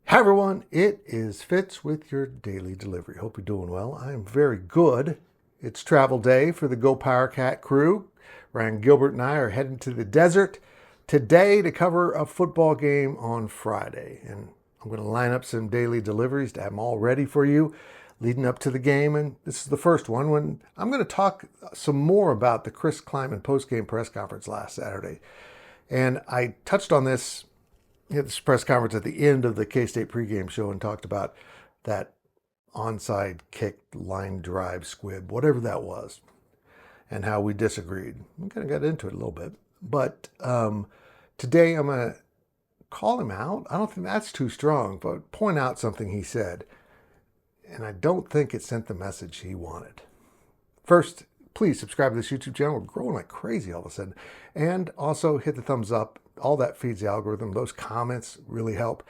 Hi everyone, it is Fitz with your daily delivery. Hope you're doing well. I am very good. It's travel day for the GoPowercat crew. Ryan Gilbert and I are heading to the desert today to cover a football game on Friday. And I'm going to line up some daily deliveries to have them all ready for you leading up to the game. And this is the first one when I'm going to talk some more about the Chris Klieman postgame press conference last Saturday. And I touched on this at this press conference at the end of the K-State pregame show and talked about that onside kick, line drive, squib, whatever that was, and how we disagreed. We kind of got into it a little bit. But today I'm going to call him out. I don't think that's too strong, but point out something he said. And I don't think it sent the message he wanted. First, please subscribe to this YouTube channel. We're growing like crazy all of a sudden. And also hit the thumbs up. All that feeds the algorithm. Those comments really help.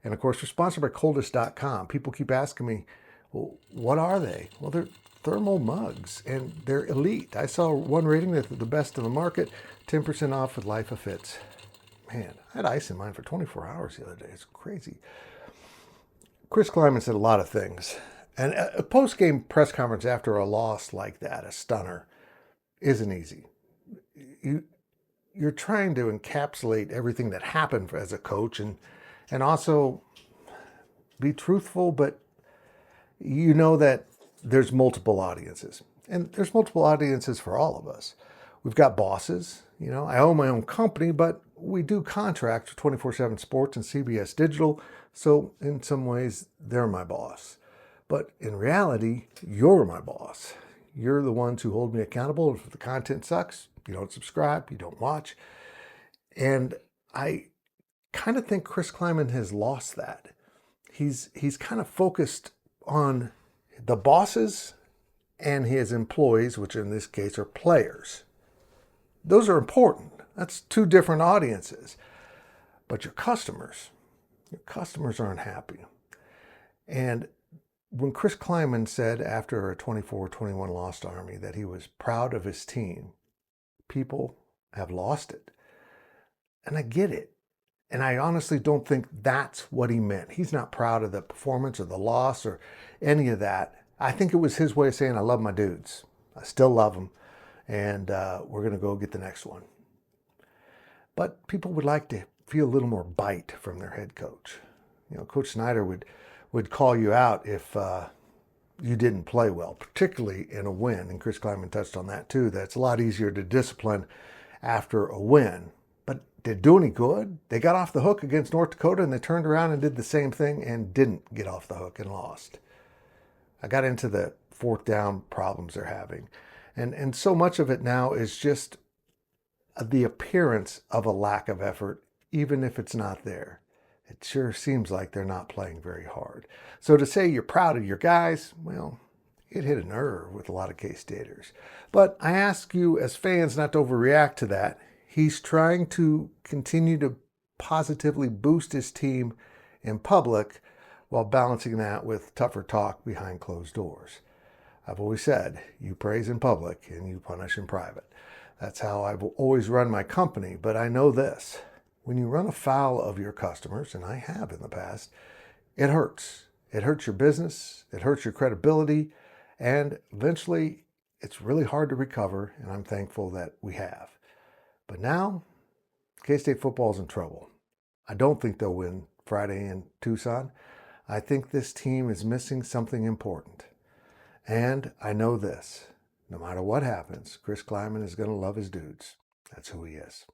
And of course, we're sponsored by coldest.com. People keep asking me, well, what are they? Well, they're thermal mugs and they're elite. I saw one rating that they're the best in the market, 10% off with Life of Fits. Man, I had ice in mine for 24 hours the other day. It's crazy. Chris Klieman said a lot of things. And a post-game press conference after a loss like that, a stunner, isn't easy. You're trying to encapsulate everything that happened as a coach and also be truthful, but you know that there's multiple audiences. And there's multiple audiences for all of us. We've got bosses. You know, I own my own company, but we do contract for 24/7 Sports and CBS Digital. So in some ways, they're my boss. But in reality, you're my boss. You're the ones who hold me accountable. If the content sucks, you don't subscribe, you don't watch. And I kind of think Chris Klieman has lost that. He's kind of focused on the bosses and his employees, which in this case are players. Those are important. That's two different audiences. But your customers aren't happy. And when Chris Klieman said after a 24-21 loss to Army that he was proud of his team, people have lost it. And I get it. And I honestly don't think that's what he meant. He's not proud of the performance or the loss or any of that. I think it was his way of saying, I love my dudes. I still love them. And we're going to go get the next one. But people would like to feel a little more bite from their head coach. You know, Coach Snyder would call you out if you didn't play well, particularly in a win. And Chris Klieman touched on that too. That's a lot easier to discipline after a win. But did it do any good? They got off the hook against North Dakota and they turned around and did the same thing and didn't get off the hook and lost. I got into the fourth down problems they're having. And so much of it now is just the appearance of a lack of effort, even if it's not there. It sure seems like they're not playing very hard. So to say you're proud of your guys, well, it hit a nerve with a lot of K-Staters. But I ask you as fans not to overreact to that. He's trying to continue to positively boost his team in public while balancing that with tougher talk behind closed doors. I've always said, you praise in public and you punish in private. That's how I've always run my company. But I know this. When you run afoul of your customers, and I have in the past, it hurts. It hurts your business, it hurts your credibility, and eventually it's really hard to recover, and I'm thankful that we have. But now, K-State football is in trouble. I don't think they'll win Friday in Tucson. I think this team is missing something important. And I know this, no matter what happens, Chris Klieman is going to love his dudes. That's who he is.